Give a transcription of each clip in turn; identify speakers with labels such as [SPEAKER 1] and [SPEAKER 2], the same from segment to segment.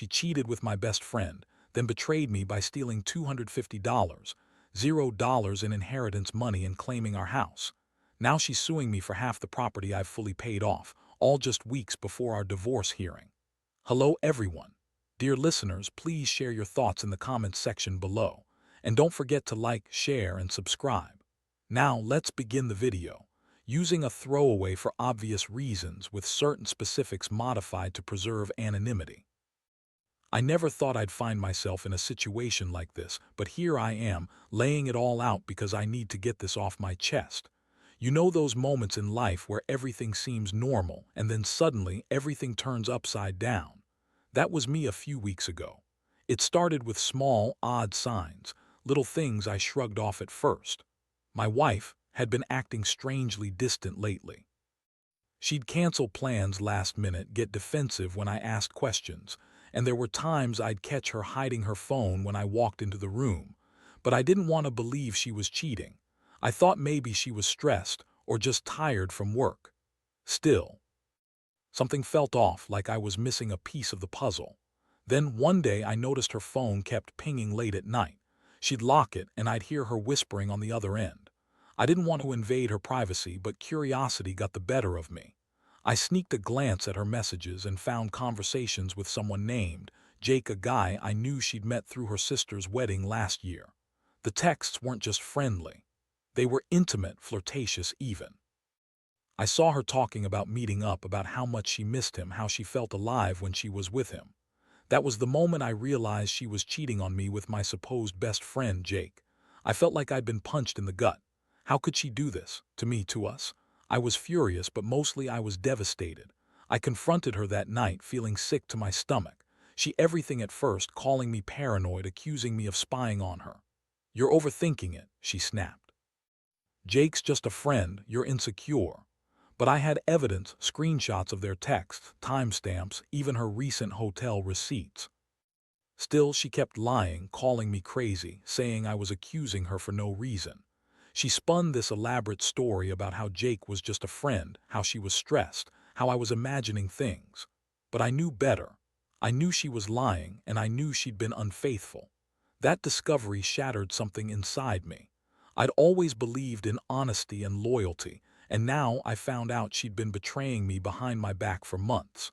[SPEAKER 1] She cheated with my best friend, then betrayed me by stealing $250, $0 in inheritance money and claiming our house. Now she's suing me for half the property I've fully paid off, all just weeks before our divorce hearing. Hello everyone. Dear listeners, please share your thoughts in the comments section below. And don't forget to like, share, and subscribe. Now let's begin the video. Using a throwaway for obvious reasons with certain specifics modified to preserve anonymity. I never thought I'd find myself in a situation like this, but here I am, laying it all out because I need to get this off my chest. You know those moments in life where everything seems normal and then suddenly everything turns upside down? That was me a few weeks ago. It started with small, odd signs, little things I shrugged off at first. My wife had been acting strangely distant lately. She'd cancel plans last minute, get defensive when I asked questions, and there were times I'd catch her hiding her phone when I walked into the room. But I didn't want to believe she was cheating. I thought maybe she was stressed or just tired from work. Still, something felt off, like I was missing a piece of the puzzle. Then one day I noticed her phone kept pinging late at night. She'd lock it and I'd hear her whispering on the other end. I didn't want to invade her privacy, but curiosity got the better of me. I sneaked a glance at her messages and found conversations with someone named Jake, a guy I knew she'd met through her sister's wedding last year. The texts weren't just friendly. They were intimate, flirtatious even. I saw her talking about meeting up, about how much she missed him, how she felt alive when she was with him. That was the moment I realized she was cheating on me with my supposed best friend, Jake. I felt like I'd been punched in the gut. How could she do this? To me, to us? I was furious, but mostly I was devastated. I confronted her that night, feeling sick to my stomach. She everything at first, calling me paranoid, accusing me of spying on her. "You're overthinking it," she snapped. "Jake's just a friend, you're insecure." But I had evidence, screenshots of their texts, timestamps, even her recent hotel receipts. Still, she kept lying, calling me crazy, saying I was accusing her for no reason. She spun this elaborate story about how Jake was just a friend, how she was stressed, how I was imagining things. But I knew better. I knew she was lying, and I knew she'd been unfaithful. That discovery shattered something inside me. I'd always believed in honesty and loyalty, and now I found out she'd been betraying me behind my back for months.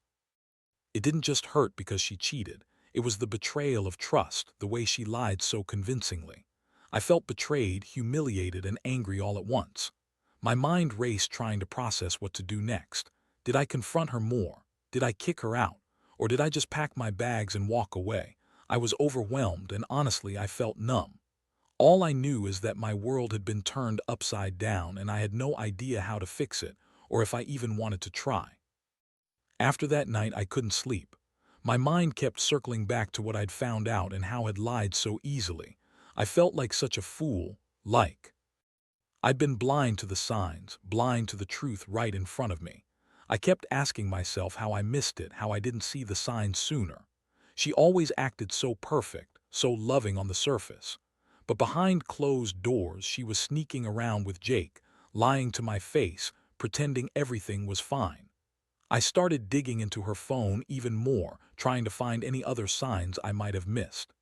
[SPEAKER 1] It didn't just hurt because she cheated. It was the betrayal of trust, the way she lied so convincingly. I felt betrayed, humiliated, and angry all at once. My mind raced, trying to process what to do next. Did I confront her more? Did I kick her out? Or did I just pack my bags and walk away? I was overwhelmed, and honestly, I felt numb. All I knew is that my world had been turned upside down, and I had no idea how to fix it, or if I even wanted to try. After that night, I couldn't sleep. My mind kept circling back to what I'd found out and how I'd lied so easily. I felt like such a fool, like I'd been blind to the signs, blind to the truth right in front of me. I kept asking myself how I missed it, how I didn't see the signs sooner. She always acted so perfect, so loving on the surface. But behind closed doors, she was sneaking around with Jake, lying to my face, pretending everything was fine. I started digging into her phone even more, trying to find any other signs I might have missed.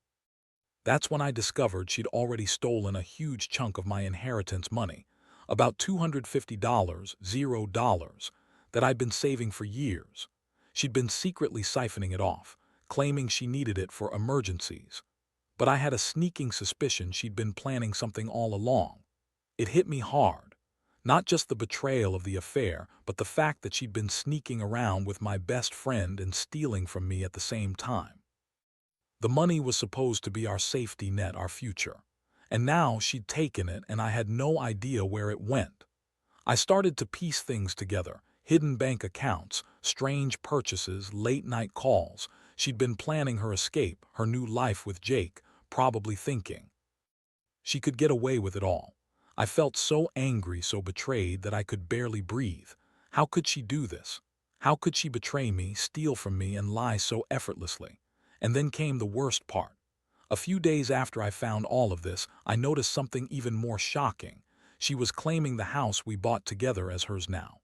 [SPEAKER 1] That's when I discovered she'd already stolen a huge chunk of my inheritance money, about $250, $0, that I'd been saving for years. She'd been secretly siphoning it off, claiming she needed it for emergencies. But I had a sneaking suspicion she'd been planning something all along. It hit me hard. Not just the betrayal of the affair, but the fact that she'd been sneaking around with my best friend and stealing from me at the same time. The money was supposed to be our safety net, our future. And now she'd taken it, and I had no idea where it went. I started to piece things together: hidden bank accounts, strange purchases, late-night calls. She'd been planning her escape, her new life with Jake, probably thinking she could get away with it all. I felt so angry, so betrayed, that I could barely breathe. How could she do this? How could she betray me, steal from me, and lie so effortlessly? And then came the worst part. A few days after I found all of this, I noticed something even more shocking. She was claiming the house we bought together as hers now.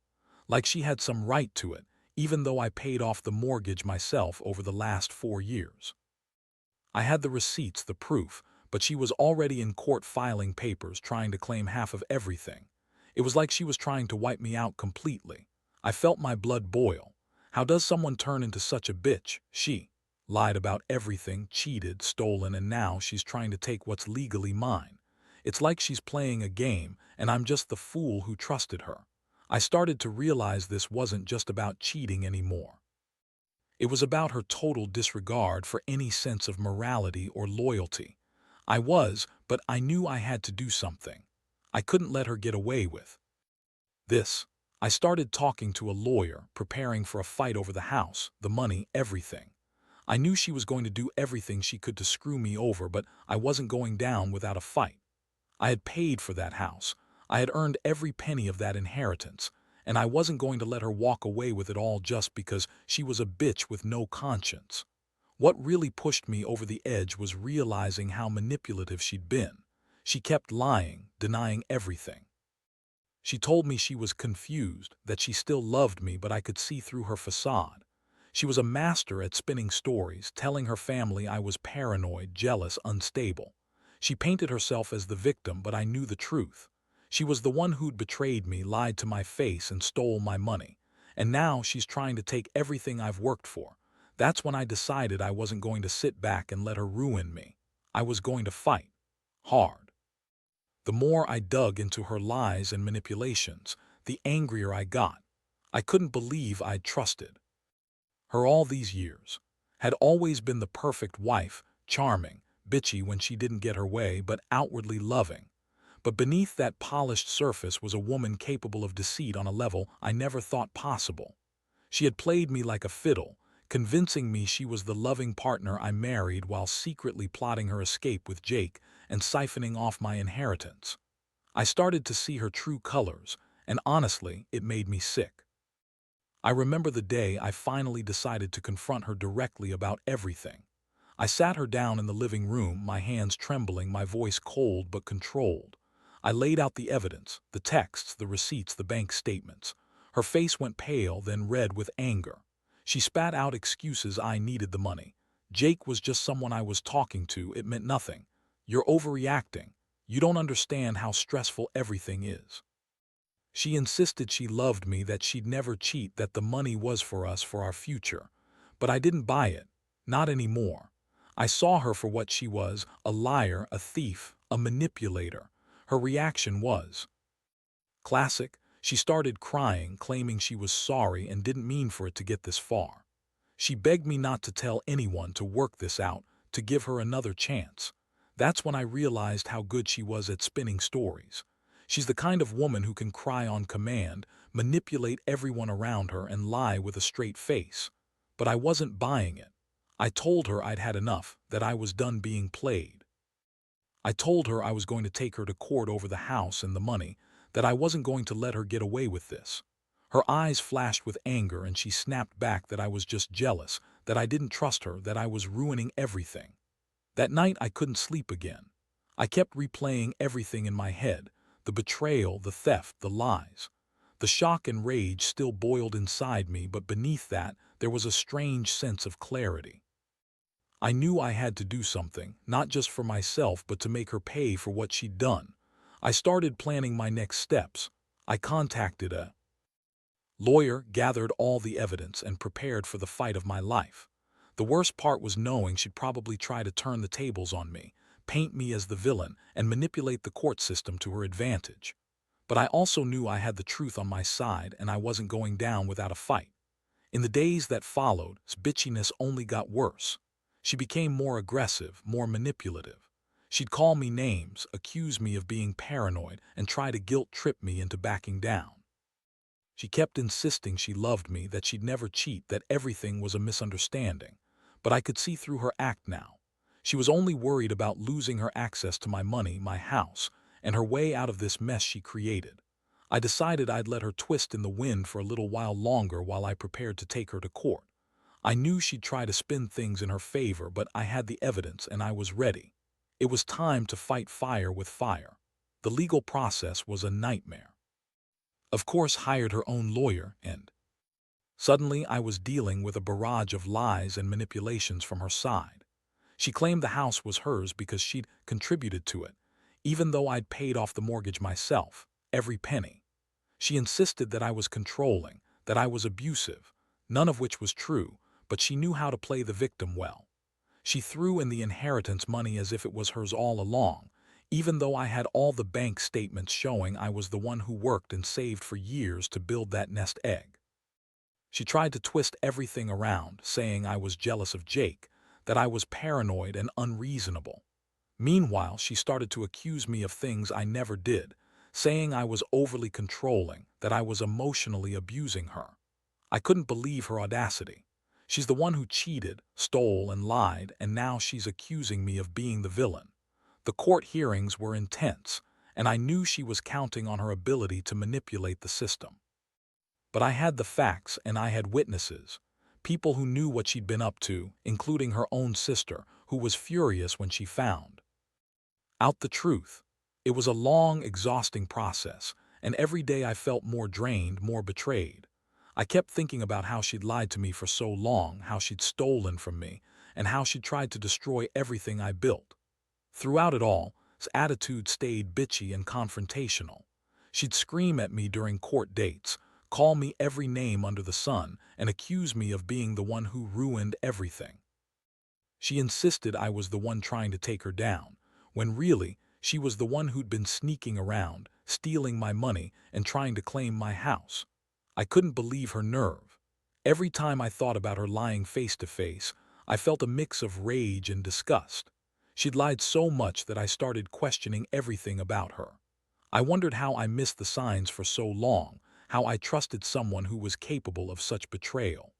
[SPEAKER 1] Like she had some right to it, even though I paid off the mortgage myself over the last 4 years. I had the receipts, the proof, but she was already in court filing papers trying to claim half of everything. It was like she was trying to wipe me out completely. I felt my blood boil. How does someone turn into such a bitch? She lied about everything, cheated, stolen, and now she's trying to take what's legally mine. It's like she's playing a game, and I'm just the fool who trusted her. I started to realize this wasn't just about cheating anymore. It was about her total disregard for any sense of morality or loyalty. But I knew I had to do something. I couldn't let her get away with this. I started talking to a lawyer, preparing for a fight over the house, the money, everything. I knew she was going to do everything she could to screw me over, but I wasn't going down without a fight. I had paid for that house. I had earned every penny of that inheritance, and I wasn't going to let her walk away with it all just because she was a bitch with no conscience. What really pushed me over the edge was realizing how manipulative she'd been. She kept lying, denying everything. She told me she was confused, that she still loved me, but I could see through her facade. She was a master at spinning stories, telling her family I was paranoid, jealous, unstable. She painted herself as the victim, but I knew the truth. She was the one who'd betrayed me, lied to my face, and stole my money. And now she's trying to take everything I've worked for. That's when I decided I wasn't going to sit back and let her ruin me. I was going to fight. Hard. The more I dug into her lies and manipulations, the angrier I got. I couldn't believe I'd trusted her all these years. Had always been the perfect wife, charming, bitchy when she didn't get her way, but outwardly loving. But beneath that polished surface was a woman capable of deceit on a level I never thought possible. She had played me like a fiddle, convincing me she was the loving partner I married while secretly plotting her escape with Jake and siphoning off my inheritance. I started to see her true colors, and honestly, it made me sick. I remember the day I finally decided to confront her directly about everything. I sat her down in the living room, my hands trembling, my voice cold but controlled. I laid out the evidence, the texts, the receipts, the bank statements. Her face went pale, then red with anger. She spat out excuses. I needed the money. Jake was just someone I was talking to. It meant nothing. You're overreacting. You don't understand how stressful everything is. She insisted she loved me, that she'd never cheat, that the money was for us, for our future. But I didn't buy it. Not anymore. I saw her for what she was, a liar, a thief, a manipulator. Her reaction was classic. She started crying, claiming she was sorry and didn't mean for it to get this far. She begged me not to tell anyone, to work this out, to give her another chance. That's when I realized how good she was at spinning stories. She's the kind of woman who can cry on command, manipulate everyone around her, and lie with a straight face. But I wasn't buying it. I told her I'd had enough, that I was done being played. I told her I was going to take her to court over the house and the money, that I wasn't going to let her get away with this. Her eyes flashed with anger, and she snapped back that I was just jealous, that I didn't trust her, that I was ruining everything. That night I couldn't sleep again. I kept replaying everything in my head, the betrayal, the theft, the lies. The shock and rage still boiled inside me, but beneath that there was a strange sense of clarity. I knew I had to do something, not just for myself, but to make her pay for what she'd done. I started planning my next steps. I contacted a lawyer, gathered all the evidence, and prepared for the fight of my life. The worst part was knowing she'd probably try to turn the tables on me, paint me as the villain, and manipulate the court system to her advantage. But I also knew I had the truth on my side, and I wasn't going down without a fight. In the days that followed, bitchiness only got worse. She became more aggressive, more manipulative. She'd call me names, accuse me of being paranoid, and try to guilt-trip me into backing down. She kept insisting she loved me, that she'd never cheat, that everything was a misunderstanding. But I could see through her act now. She was only worried about losing her access to my money, my house, and her way out of this mess she created. I decided I'd let her twist in the wind for a little while longer while I prepared to take her to court. I knew she'd try to spin things in her favor, but I had the evidence and I was ready. It was time to fight fire with fire. The legal process was a nightmare. Of course, hired her own lawyer and Suddenly, I was dealing with a barrage of lies and manipulations from her side. She claimed the house was hers because she'd contributed to it, even though I'd paid off the mortgage myself, every penny. She insisted that I was controlling, that I was abusive, none of which was true, but she knew how to play the victim well. She threw in the inheritance money as if it was hers all along, even though I had all the bank statements showing I was the one who worked and saved for years to build that nest egg. She tried to twist everything around, saying I was jealous of Jake, that I was paranoid and unreasonable. Meanwhile, she started to accuse me of things I never did, saying I was overly controlling, that I was emotionally abusing her. I couldn't believe her audacity. She's the one who cheated, stole, and lied, and now she's accusing me of being the villain. The court hearings were intense, and I knew she was counting on her ability to manipulate the system. But I had the facts and I had witnesses, people who knew what she'd been up to, including her own sister, who was furious when she found out the truth. It was a long, exhausting process, and every day I felt more drained, more betrayed. I kept thinking about how she'd lied to me for so long, how she'd stolen from me, and how she'd tried to destroy everything I built. Throughout it all, his attitude stayed bitchy and confrontational. She'd scream at me during court dates, call me every name under the sun, and accuse me of being the one who ruined everything. She insisted I was the one trying to take her down, when really, she was the one who'd been sneaking around, stealing my money, and trying to claim my house. I couldn't believe her nerve. Every time I thought about her lying face to face, I felt a mix of rage and disgust. She'd lied so much that I started questioning everything about her. I wondered how I missed the signs for so long, how I trusted someone who was capable of such betrayal.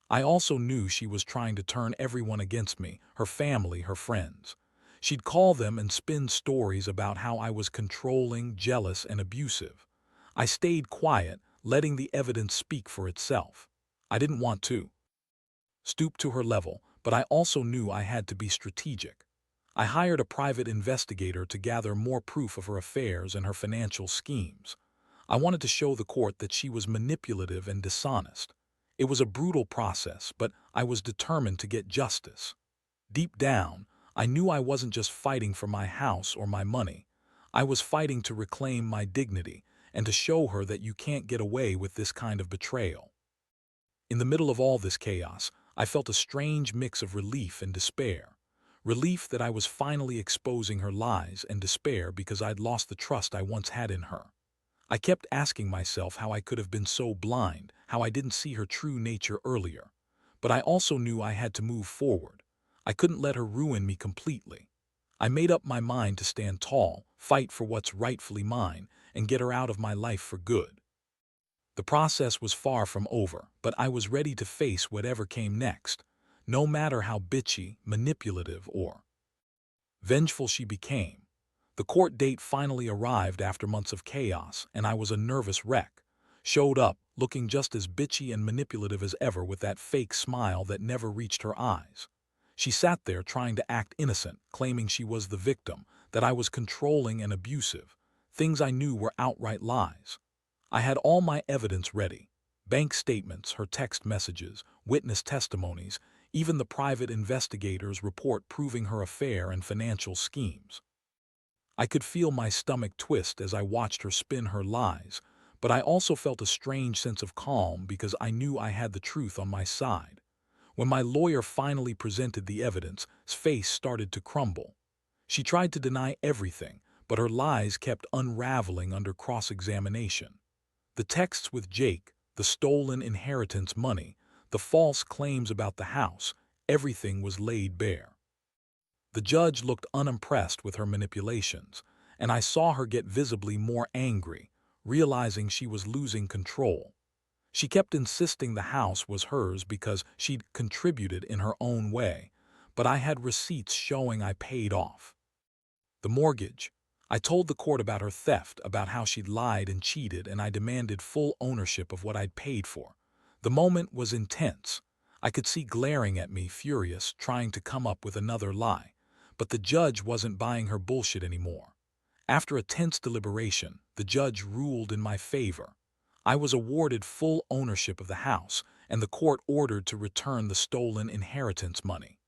[SPEAKER 1] I also knew she was trying to turn everyone against me, her family, her friends. She'd call them and spin stories about how I was controlling, jealous, and abusive. I stayed quiet, letting the evidence speak for itself. I didn't want to stoop to her level, but I also knew I had to be strategic. I hired a private investigator to gather more proof of her affairs and her financial schemes. I wanted to show the court that she was manipulative and dishonest. It was a brutal process, but I was determined to get justice. Deep down, I knew I wasn't just fighting for my house or my money. I was fighting to reclaim my dignity and to show her that you can't get away with this kind of betrayal. In the middle of all this chaos, I felt a strange mix of relief and despair. Relief that I was finally exposing her lies, and despair because I'd lost the trust I once had in her. I kept asking myself how I could have been so blind, how I didn't see her true nature earlier. But I also knew I had to move forward. I couldn't let her ruin me completely. I made up my mind to stand tall, fight for what's rightfully mine, and get her out of my life for good. The process was far from over, but I was ready to face whatever came next, no matter how bitchy, manipulative, or vengeful she became. The court date finally arrived after months of chaos, and I was a nervous wreck. Showed up, looking just as bitchy and manipulative as ever with that fake smile that never reached her eyes. She sat there trying to act innocent, claiming she was the victim, that I was controlling and abusive. Things I knew were outright lies. I had all my evidence ready. Bank statements, her text messages, witness testimonies, even the private investigator's report proving her affair and financial schemes. I could feel my stomach twist as I watched her spin her lies, but I also felt a strange sense of calm because I knew I had the truth on my side. When my lawyer finally presented the evidence, his face started to crumble. She tried to deny everything, but her lies kept unraveling under cross-examination. The texts with Jake, the stolen inheritance money, the false claims about the house, everything was laid bare. The judge looked unimpressed with her manipulations, and I saw her get visibly more angry, realizing she was losing control. She kept insisting the house was hers because she'd contributed in her own way, but I had receipts showing I paid off the mortgage. I told the court about her theft, about how she'd lied and cheated, and I demanded full ownership of what I'd paid for. The moment was intense. I could see glaring at me, furious, trying to come up with another lie. But the judge wasn't buying her bullshit anymore. After a tense deliberation, the judge ruled in my favor. I was awarded full ownership of the house, and the court ordered to return the stolen inheritance money.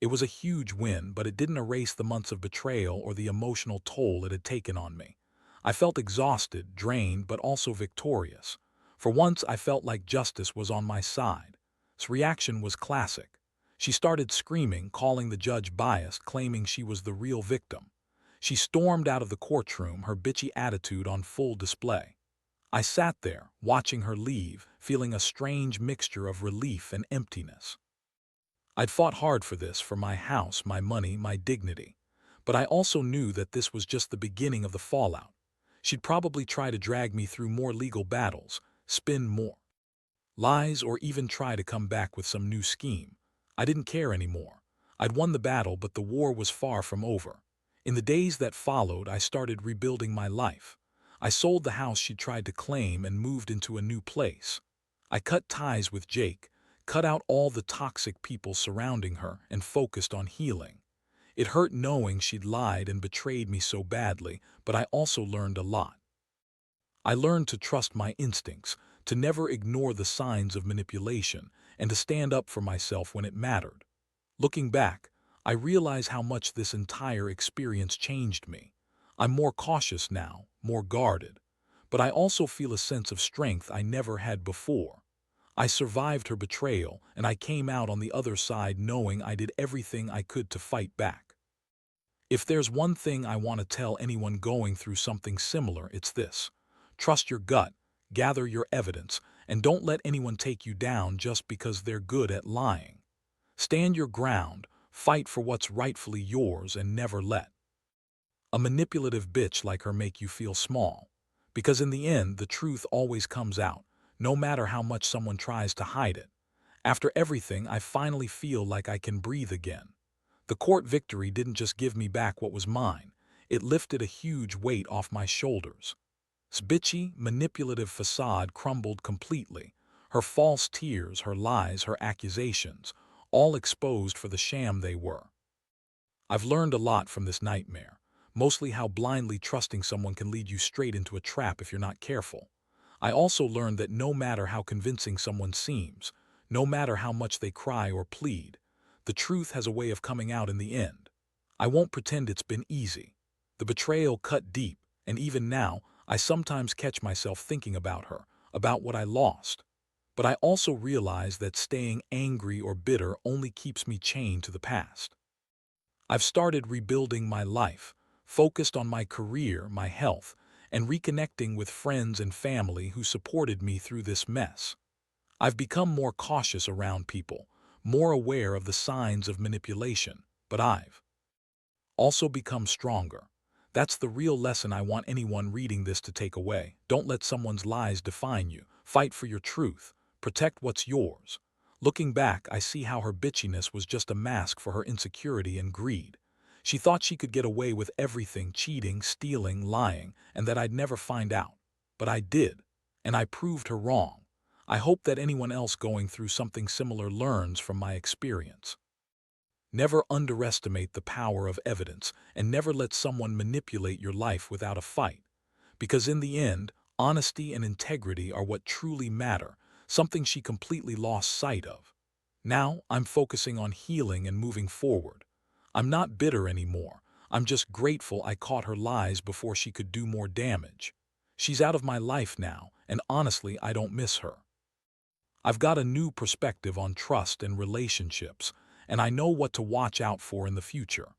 [SPEAKER 1] It was a huge win, but it didn't erase the months of betrayal or the emotional toll it had taken on me. I felt exhausted, drained, but also victorious. For once, I felt like justice was on my side. His reaction was classic. She started screaming, calling the judge biased, claiming she was the real victim. She stormed out of the courtroom, her bitchy attitude on full display. I sat there, watching her leave, feeling a strange mixture of relief and emptiness. I'd fought hard for this, for my house, my money, my dignity. But I also knew that this was just the beginning of the fallout. She'd probably try to drag me through more legal battles, spin more lies, or even try to come back with some new scheme. I didn't care anymore. I'd won the battle, but the war was far from over. In the days that followed, I started rebuilding my life. I sold the house she tried to claim and moved into a new place. I cut ties with Jake, cut out all the toxic people surrounding her, and focused on healing. It hurt knowing she'd lied and betrayed me so badly, but I also learned a lot. I learned to trust my instincts, to never ignore the signs of manipulation, and to stand up for myself when it mattered. Looking back, I realize how much this entire experience changed me. I'm more cautious now, more guarded. But I also feel a sense of strength I never had before. I survived her betrayal, and I came out on the other side knowing I did everything I could to fight back. If there's one thing I want to tell anyone going through something similar, it's this. Trust your gut, gather your evidence, and don't let anyone take you down just because they're good at lying. Stand your ground, fight for what's rightfully yours, and never let a manipulative bitch like her make you feel small. Because in the end, the truth always comes out, no matter how much someone tries to hide it. After everything, I finally feel like I can breathe again. The court victory didn't just give me back what was mine, it lifted a huge weight off my shoulders. This bitchy, manipulative facade crumbled completely. Her false tears, her lies, her accusations, all exposed for the sham they were. I've learned a lot from this nightmare, mostly how blindly trusting someone can lead you straight into a trap if you're not careful. I also learned that no matter how convincing someone seems, no matter how much they cry or plead, the truth has a way of coming out in the end. I won't pretend it's been easy. The betrayal cut deep, and even now, I sometimes catch myself thinking about her, about what I lost. But I also realize that staying angry or bitter only keeps me chained to the past. I've started rebuilding my life, focused on my career, my health, and reconnecting with friends and family who supported me through this mess. I've become more cautious around people, more aware of the signs of manipulation, but I've also become stronger. That's the real lesson I want anyone reading this to take away. Don't let someone's lies define you. Fight for your truth. Protect what's yours. Looking back, I see how her bitchiness was just a mask for her insecurity and greed. She thought she could get away with everything, cheating, stealing, lying, and that I'd never find out. But I did, and I proved her wrong. I hope that anyone else going through something similar learns from my experience. Never underestimate the power of evidence, and never let someone manipulate your life without a fight. Because in the end, honesty and integrity are what truly matter, something she completely lost sight of. Now, I'm focusing on healing and moving forward. I'm not bitter anymore. I'm just grateful I caught her lies before she could do more damage. She's out of my life now, and honestly, I don't miss her. I've got a new perspective on trust and relationships, and I know what to watch out for in the future.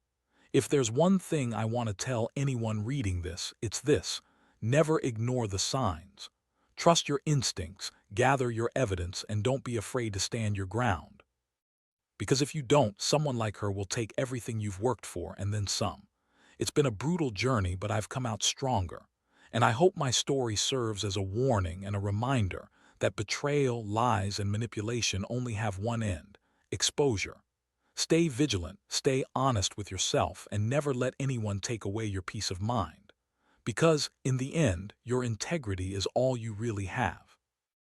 [SPEAKER 1] If there's one thing I want to tell anyone reading this, it's this: never ignore the signs. Trust your instincts, gather your evidence, and don't be afraid to stand your ground. Because if you don't, someone like her will take everything you've worked for and then some. It's been a brutal journey, but I've come out stronger. And I hope my story serves as a warning and a reminder that betrayal, lies, and manipulation only have one end: exposure. Stay vigilant, stay honest with yourself, and never let anyone take away your peace of mind. Because, in the end, your integrity is all you really have.